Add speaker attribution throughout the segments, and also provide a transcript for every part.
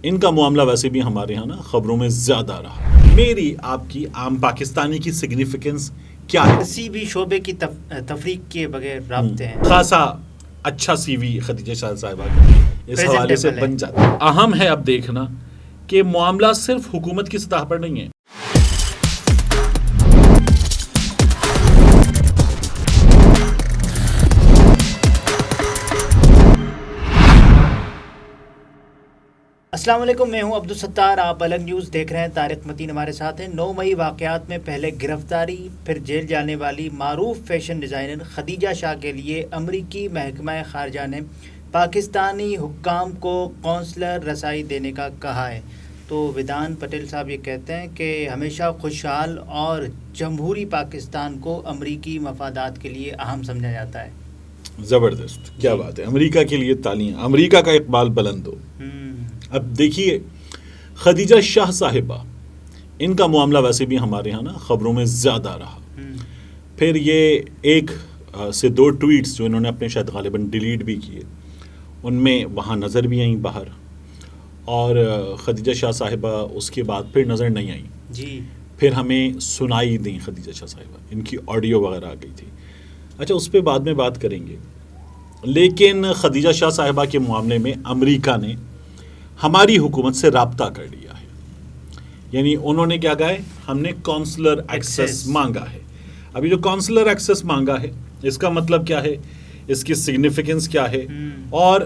Speaker 1: ان کا معاملہ ویسے بھی ہمارے ہاں نا خبروں میں زیادہ رہا. میری آپ کی عام پاکستانی کی سگنیفیکنس کیا ہے؟
Speaker 2: کسی بھی شعبے کی تفریق کیے بغیر رابطے ہیں.
Speaker 1: خاصا اچھا سی وی خدیجہ شاہ صاحبہ کا اس حوالے سے بن جاتا ہے. اہم ہے اب دیکھنا کہ معاملہ صرف حکومت کی سطح پر نہیں ہے.
Speaker 2: السلام علیکم، میں ہوں عبدالستار، آپ الگ نیوز دیکھ رہے ہیں. طارق متین ہمارے ساتھ ہیں. 9 مئی واقعات میں پہلے گرفتاری پھر جیل جانے والی معروف فیشن ڈیزائنر خدیجہ شاہ کے لیے امریکی محکمہ خارجہ نے پاکستانی حکام کو قونصلر رسائی دینے کا کہا ہے. تو ویدان پٹیل صاحب یہ کہتے ہیں کہ ہمیشہ خوشحال اور جمہوری پاکستان کو امریکی مفادات کے لیے اہم سمجھا جاتا ہے.
Speaker 1: زبردست، کیا بات ہے. امریکہ کے لیے تالیاں، امریکہ کا اقبال بلند ہو. اب دیکھیے خدیجہ شاہ صاحبہ، ان کا معاملہ ویسے بھی ہمارے ہاں نا خبروں میں زیادہ رہا. پھر یہ ایک سے 2 ٹویٹس جو انہوں نے اپنے شاید غالباً ڈیلیٹ بھی کیے، ان میں وہاں نظر بھی آئیں باہر، اور خدیجہ شاہ صاحبہ اس کے بعد پھر نظر نہیں آئیں.
Speaker 2: جی
Speaker 1: پھر ہمیں سنائی دیں خدیجہ شاہ صاحبہ، ان کی آڈیو وغیرہ آ گئی تھی. اچھا، اس پہ بعد میں بات کریں گے. لیکن خدیجہ شاہ صاحبہ کے معاملے میں امریکہ نے ہماری حکومت سے رابطہ کر لیا ہے. یعنی انہوں نے کیا کہا ہے، ہم نے کونسلر ایکسیس مانگا ہے. ابھی جو کونسلر ایکسیس مانگا ہے، اس کا مطلب کیا ہے، اس کی سگنیفیکنس کیا ہے، اور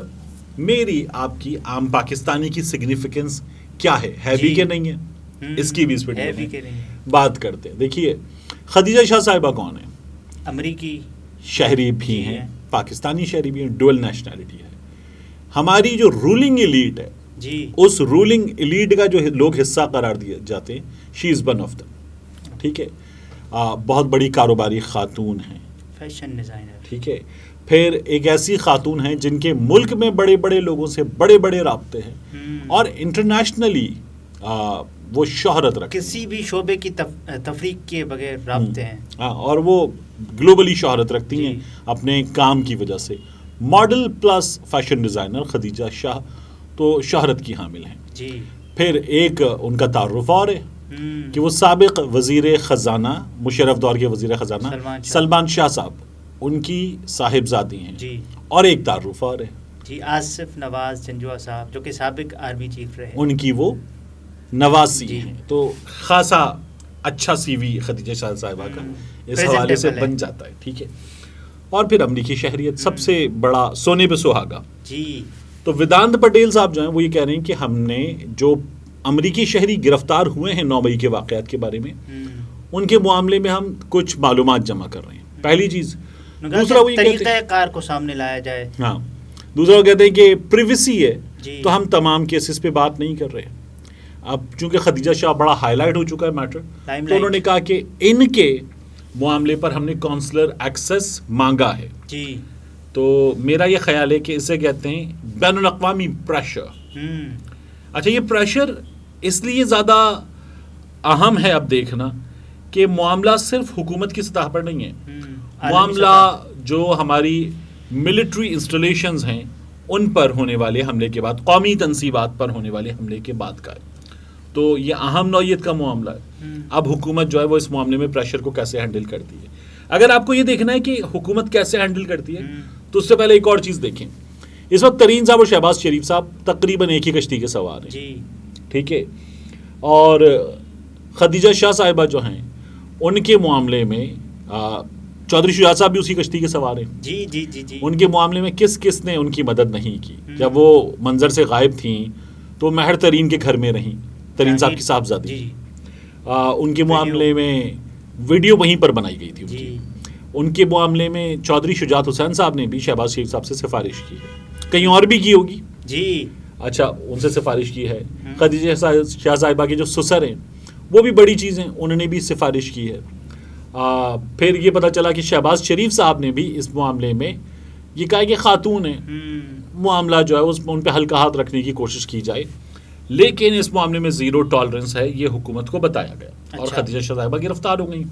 Speaker 1: میری آپ کی عام پاکستانی کی سگنیفیکنس کیا ہے بھی کہ نہیں ہے، اس کی بھی اس ویڈیو میں بات کرتے ہیں. دیکھیے خدیجہ شاہ صاحبہ کون ہے؟
Speaker 2: امریکی
Speaker 1: شہری بھی ہیں، پاکستانی شہری بھی ہیں، ڈوئل نیشنلٹی ہے. ہماری جو رولنگ ایلیٹ ہے، اس رولنگ ایلیٹ کا جو لوگ حصہ قرار دیے جاتے ہیں، شی از ون آف دم. ٹھیک ہے، بہت بڑی کاروباری خاتون ہیں،
Speaker 2: فیشن ڈیزائنر.
Speaker 1: ٹھیک ہے. پھر ایک ایسی خاتون ہیں جن کے ملک میں بڑے بڑے لوگوں سے بڑے بڑے رابطے ہیں، اور انٹرنیشنلی وہ شہرت رکھتے ہیں.
Speaker 2: کسی بھی شعبے کی تفریق کیے بغیر رابطے ہیں،
Speaker 1: اور وہ گلوبلی شہرت رکھتی ہیں اپنے کام کی وجہ سے. Model plus fashion designer Khadija Shah تو شہرت کی حامل ہیں. پھر ایک ان کا تعارف اور ہے کہ وہ سابق وزیر خزانہ، مشرف دور کے وزیر خزانہ سلمان شاہ صاحب، ان کی صاحبزادی ہیں. اور ایک تعارف اور ہے
Speaker 2: آصف نواز جنجوعہ صاحب، جو کہ سابق آرمی چیف رہے،
Speaker 1: ان کی وہ نواسی ہیں. تو خاصا اچھا سی وی خدیجہ شاہ صاحبہ کا اس حوالے سے بن جاتا ہے. ٹھیک ہے. اور پھر امریکی شہریت، سب سے بڑا سونے پہ سہاگا. تو ویدانت پٹیل صاحب جو ہیں وہ یہ کہہ رہے ہیں کہ ہم نے جو امریکی شہری گرفتار ہوئے ہیں 9 مئی کے واقعات کے بارے میں، ان کے معاملے میں ہم کچھ معلومات جمع کر رہے ہیں. پہلی چیز. دوسرا وہ
Speaker 2: طریقہ کار کو سامنے لایا جائے.
Speaker 1: ہاں. دوسرا وہ کہتے ہیں کہ پریویسی ہے، تو ہم تمام کیسز پہ بات نہیں کر رہے. اب چونکہ خدیجہ شاہ بڑا ہائی لائٹ ہو چکا ہے میٹر، تو انہوں نے کہا کہ ان کے معاملے پر ہم نے کونسلر ایکسیس مانگا ہے. تو میرا یہ خیال ہے کہ اسے کہتے ہیں بین الاقوامی پریشر. اچھا، یہ پریشر اس لیے زیادہ اہم ہے اب دیکھنا کہ معاملہ صرف حکومت کی سطح پر نہیں ہے. معاملہ جو ہماری ملٹری انسٹالیشنز ہیں ان پر ہونے والے حملے کے بعد، قومی تنصیبات پر ہونے والے حملے کے بعد کا ہے. تو یہ اہم نوعیت کا معاملہ ہے. اب حکومت جو ہے وہ اس معاملے میں پریشر کو کیسے ہینڈل کرتی ہے. اگر آپ کو یہ دیکھنا ہے کہ حکومت کیسے ہینڈل کرتی ہے، تو اس سے پہلے ایک اور چیز دیکھیں. اس وقت ترین صاحب اور شہباز شریف صاحب تقریباً ایک ہی کشتی کے سوار ہیں. ٹھیک ہے. اور خدیجہ شاہ صاحبہ جو ہیں ان کے معاملے میں چودھری شجاعت صاحب بھی اسی کشتی کے سوار ہیں. ان کے معاملے میں کس کس نے ان کی مدد نہیں کی. جب وہ منظر سے غائب تھیں تو مہر ترین کے گھر میں رہیں، ترین صاحب کی صاحبزادی. ان کے معاملے میں ویڈیو وہیں پر بنائی گئی تھی. ان کے معاملے میں چودھری شجاعت حسین صاحب نے بھی شہباز شریف صاحب سے سفارش کی ہے. کہیں اور بھی کی ہوگی. اچھا، ان سے سفارش کی ہے. خدیجہ شاہ صاحبہ کے جو سسر ہیں وہ بھی بڑی چیز ہیں، انہوں نے بھی سفارش کی ہے. پھر یہ پتہ چلا کہ شہباز شریف صاحب نے بھی اس معاملے میں یہ کہا کہ خاتون ہیں، معاملہ جو ہے ان پہ ہلکا ہاتھ رکھنے کی کوشش کی جائے. لیکن اس معاملے میں زیرو ٹالرنس ہے، یہ حکومت کو بتایا گیا. اور خدیجہ شاہ صاحبہ گرفتار ہو گئیں.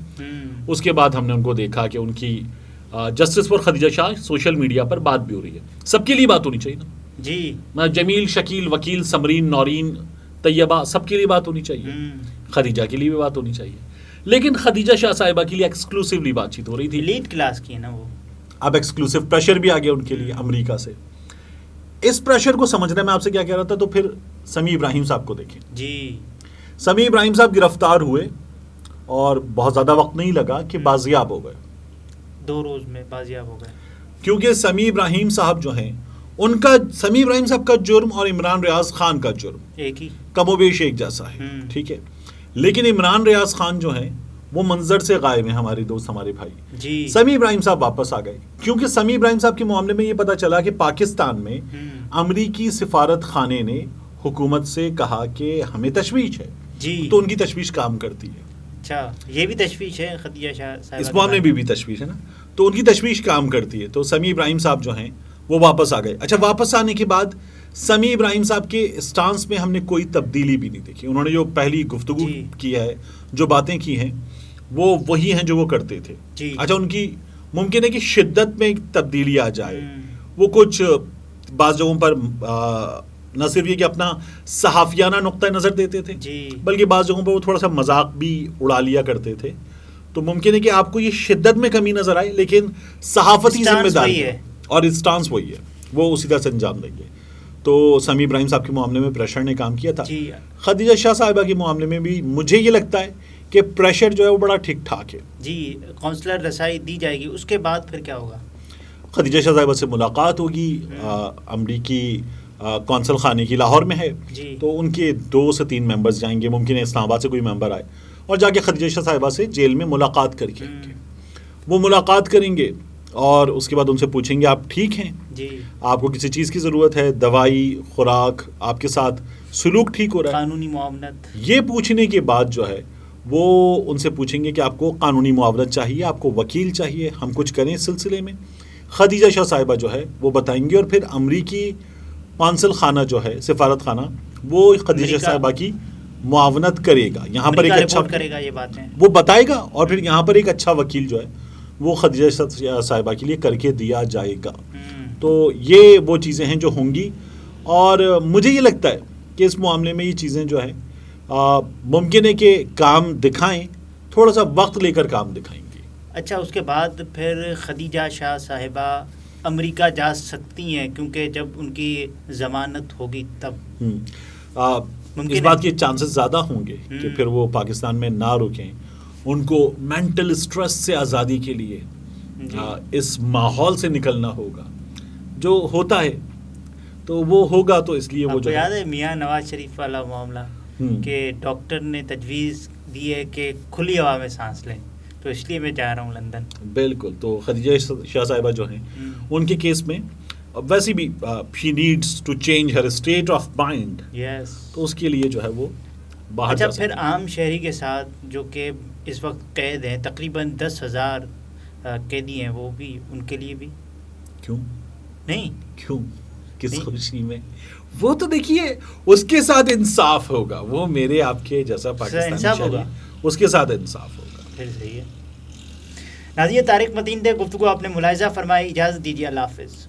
Speaker 1: اس کے بعد ہم نے ان کو دیکھا کہ ان کی justice for Khadija Shah social media پر بات بھی ہو رہی ہے. سب کے لیے بات ہونی چاہیے نا.
Speaker 2: جی
Speaker 1: جمیل، شکیل، وکیل، سمرین، نورین، طیبہ، سب کے لیے بات ہونی چاہیے، خدیجہ کے لیے بھی بات ہونی چاہیے، لیکن خدیجہ شاہ صاحبہ کے لیے ایکسکلوسیولی بات چیت ہو رہی تھی.
Speaker 2: لیڈ کلاس کی ہے نا وہ.
Speaker 1: اب ایکسکلوسیو پریشر بھی آ گیا ان کے لیے امریکہ سے. اس پریشر کو سمجھنے میں آپ سے کیا کہہ رہا تھا، تو پھر سمیع ابراہیم صاحب کو دیکھیں.
Speaker 2: جی
Speaker 1: سمیع ابراہیم صاحب گرفتار ہوئے اور بہت زیادہ وقت نہیں لگا کہ بازیاب ہو گئے.
Speaker 2: 2 روز میں بازیاب ہو گئے.
Speaker 1: کیونکہ سمیع ابراہیم صاحب جو ہیں ان کا، سمیع ابراہیم صاحب کا جرم اور عمران ریاض خان کا جرم
Speaker 2: ایک ہی،
Speaker 1: کم و بیش ایک جیسا ہے. ٹھیک ہے، لیکن عمران ریاض خان جو ہیں وہ منظر سے غائب ہیں، ہمارے دوست، ہمارے بھائی.
Speaker 2: جی
Speaker 1: سمیع ابراہیم صاحب واپس آ گئے کیونکہ سمیع ابراہیم صاحب کے معاملے میں یہ پتا چلا کہ پاکستان میں امریکی سفارت خانے نے حکومت سے کہا کہ ہمیں تشویش ہے.
Speaker 2: جی
Speaker 1: تو ان کی تشویش کام کرتی ہے.
Speaker 2: اچھا، یہ بھی تشویش ہے خدیجہ شاہ صاحبہ
Speaker 1: اس معاملے میں بھی تشویش ہے نا، تو ان کی تشویش کام کرتی ہے. تو سمیع ابراہیم صاحب جو ہیں وہ واپس آ گئے. اچھا، واپس آنے کے بعد سمیع ابراہیم صاحب کے اسٹانس میں ہم نے کوئی تبدیلی بھی نہیں دیکھی. انہوں نے جو پہلی گفتگو کی ہے، جو باتیں کی ہیں، وہ وہی ہیں جو وہ کرتے تھے. اچھا، ان کی ممکن ہے کہ شدت میں تبدیلی آ جائے. وہ کچھ بعض جگہوں پر نہ صرف یہ کہ اپنا صحافیانہ نقطہ نظر دیتے تھے، بلکہ بعض جگہوں پر وہ تھوڑا سا مذاق بھی اڑا لیا کرتے تھے. تو ممکن ہے کہ آپ کو یہ شدت میں کمی نظر آئے، لیکن صحافتی ذمہ داری اور اسٹانس وہی ہے، وہ اسی طرح سے انجام دیں گے. تو سمیع ابراہیم صاحب کے معاملے میں پریشر نے کام کیا تھا. خدیجہ شاہ صاحبہ کے معاملے میں بھی مجھے یہ لگتا ہے کہ پریشر جو ہے وہ بڑا ٹھیک ٹھاک ہے.
Speaker 2: جی، کونسلر رسائی دی جائے گی. اس کے بعد پھر کیا ہوگا؟
Speaker 1: خدیجہ شاہ صاحبہ سے ملاقات ہوگی. امریکی کونسل خانے کی لاہور میں ہے، تو ان کے 2 سے 3 ممبرز جائیں گے. ممکن ہے اسلام آباد سے کوئی ممبر آئے اور جا کے خدیجہ شاہ صاحبہ سے جیل میں ملاقات کر کے آئیں گے. وہ ملاقات کریں گے اور اس کے بعد ان سے پوچھیں گے آپ ٹھیک ہیں، آپ کو کسی چیز کی ضرورت ہے، دوائی، خوراک، آپ کے ساتھ سلوک ٹھیک ہو رہا ہے،
Speaker 2: قانونی معاونت.
Speaker 1: یہ پوچھنے کے بعد جو ہے وہ ان سے پوچھیں گے کہ آپ کو قانونی معاونت چاہیے، آپ کو وکیل چاہیے، ہم کچھ کریں اس سلسلے میں. خدیجہ شاہ صاحبہ جو ہے وہ بتائیں گے، اور پھر امریکی قونصل خانہ جو ہے، سفارت خانہ، وہ خدیجہ صاحبہ کی معاونت کرے گا. یہاں پر ایک اچھا
Speaker 2: کرے گا، یہ باتیں
Speaker 1: وہ بتائے گا، اور پھر یہاں پر ایک اچھا وکیل جو ہے وہ خدیجہ صاحبہ کے لیے کر کے دیا جائے گا. تو یہ وہ چیزیں ہیں جو ہوں گی، اور مجھے یہ لگتا ہے کہ اس معاملے میں یہ چیزیں جو ہیں ممکن ہے کہ کام دکھائیں، تھوڑا سا وقت لے کر کام دکھائیں گی.
Speaker 2: اچھا، اس کے بعد پھر خدیجہ شاہ صاحبہ امریکہ جا سکتی ہیں، کیونکہ جب ان کی ضمانت ہوگی تب
Speaker 1: اس بات کے چانسز زیادہ ہوں گے کہ پھر وہ پاکستان میں نہ رکیں. ان کو مینٹل اسٹریس سے آزادی کے لیے اس ماحول سے نکلنا ہوگا جو ہوتا ہے، تو وہ ہوگا. تو اس لیے وہ جو
Speaker 2: یاد ہے میاں نواز شریف والا معاملہ کہ ڈاکٹر نے تجویز دی ہے کہ کھلی ہوا میں سانس لیں، تو اس لیے میں جا رہا ہوں لندن. بالکل.
Speaker 1: تو خدیجہ شاہ صاحبہ جو ہیں ان کے کیس میں ویسے بھی she needs to change her state of mind. تو اس کے لیے جو ہے وہ باہر.
Speaker 2: اچھا، پھر عام شہری کے ساتھ جو کہ اس وقت قید ہیں، تقریباً 10,000 قیدی ہیں، وہ بھی ان کے لیے بھی
Speaker 1: کیوں
Speaker 2: نہیں؟
Speaker 1: کیوں؟ کس خوشی میں؟ وہ تو دیکھیے اس کے ساتھ انصاف ہوگا، وہ میرے آپ کے جیسا پاکستانی شہری، اس کے ساتھ انصاف ہوگا.
Speaker 2: پھر صحیح ہے. ناظرین، طارق متین تھے، گفتگو آپ نے ملاحظہ فرمائی. اجازت دیجیے، اللہ حافظ.